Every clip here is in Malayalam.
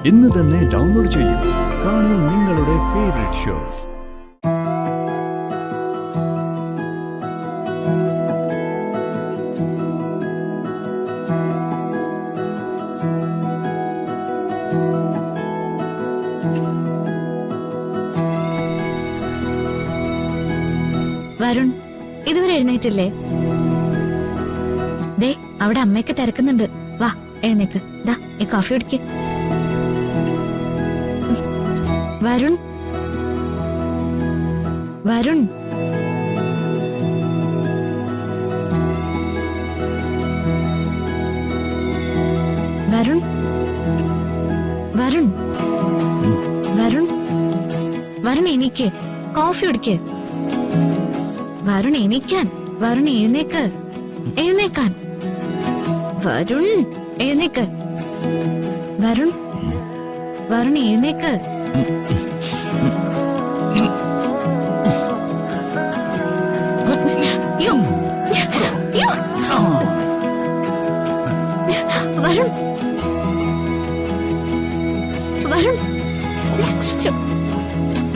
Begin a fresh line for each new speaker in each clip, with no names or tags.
ഇന്ന് തന്നെ ഡൗൺലോഡ് ചെയ്യൂ. കാണൂ നിങ്ങളുടെ ഫേവറേറ്റ് ഷോസ്.
വരുൺ, ഇതുവരെ എഴുന്നേറ്റില്ലേ? ദേ, അവിടെ അമ്മയൊക്കെ തിരക്കുന്നുണ്ട്. വാ, എഴുന്നേക്ക്. ദാ, ഈ കോഫി കുടിക്ക്. വരുൺ, വരുൺ. വരുൺ, വരുൺ, വരുൺ, വരുൺ എണീക്ക്. കോഫി കുടിക്ക്. വരുൺ എണീക്കാൻ. വരുൺ എഴുന്നേക്ക്. എഴുന്നേക്കാൻ. വരുൺ എഴുന്നേക്ക്. വരുൺ, വരുൺ എഴുന്നേക്ക്. യോ, യോ. വരുൺ, വരുൺ, ചോ,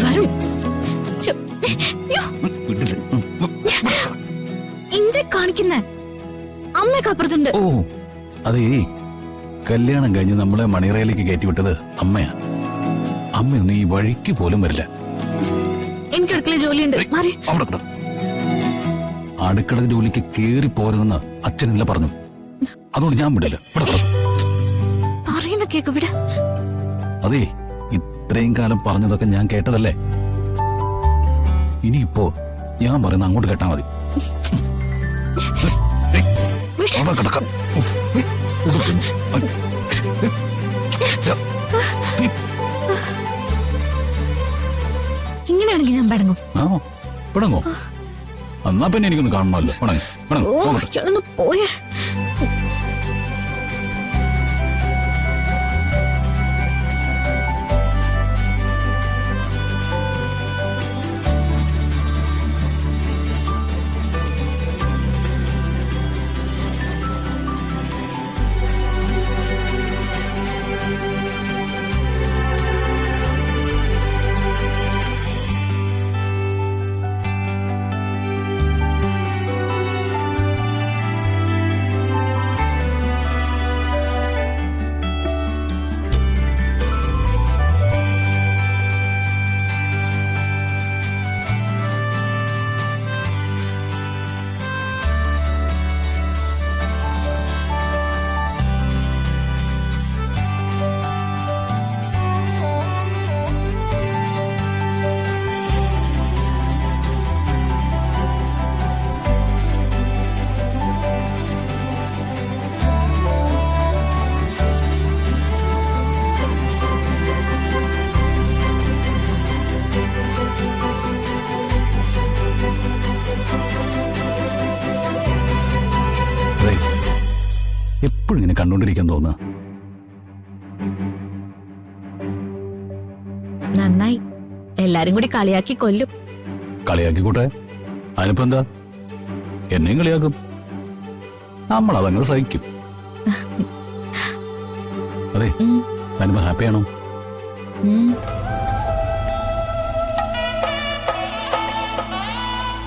വരുൺ, ചോ, യോ. എന്തേ കാണിക്കുന്നേ? അമ്മയൊക്കെ അപ്പുറത്തുണ്ട്.
ഓ, അതേ, കല്യാണം കഴിഞ്ഞ് നമ്മളെ മണിയറയിലേക്ക് കയറ്റിവിട്ടത് അമ്മയാ. അമ്മയൊന്നും ഈ വഴിക്ക് പോലും വരില്ല.
എനിക്ക് അടുക്കള ജോലിയുണ്ട്. മാറി.
അടുക്കള ജോലിക്ക് കേറി പോരുതെന്ന് അച്ഛൻ ഇന്നലെ പറഞ്ഞു. അതുകൊണ്ട് ഞാൻ വിടില്ല.
പറയുന്ന കേക്ക് വിട.
അതേ, ഇത്രയും കാലം പറഞ്ഞതൊക്കെ ഞാൻ കേട്ടതല്ലേ. ഇനിയിപ്പോ ഞാൻ പറയുന്ന അങ്ങോട്ട് കേട്ടാ മതി.
ഇങ്ങനെയാണെങ്കിൽ ഞാൻ പടങ്ങും.
പടങ്ങോ? എന്നാ പിന്നെ എനിക്കൊന്ന് കാണണമല്ലോ.
പോയേ.
എപ്പോഴും ഇങ്ങനെ കണ്ടോണ്ടിരിക്കാൻ തോന്നുക.
നന്നായി. എല്ലാരും കൂടി കളിയാക്കി കൊല്ലും.
കളിയാക്കിക്കൂട്ടെ, അതിനിപ്പോ എന്താ? എന്നെയും കളിയാക്കും. നമ്മൾ അതങ്ങനെ സഹിക്കും. അതെ, താനിപ്പോ ഹാപ്പിയാണോ?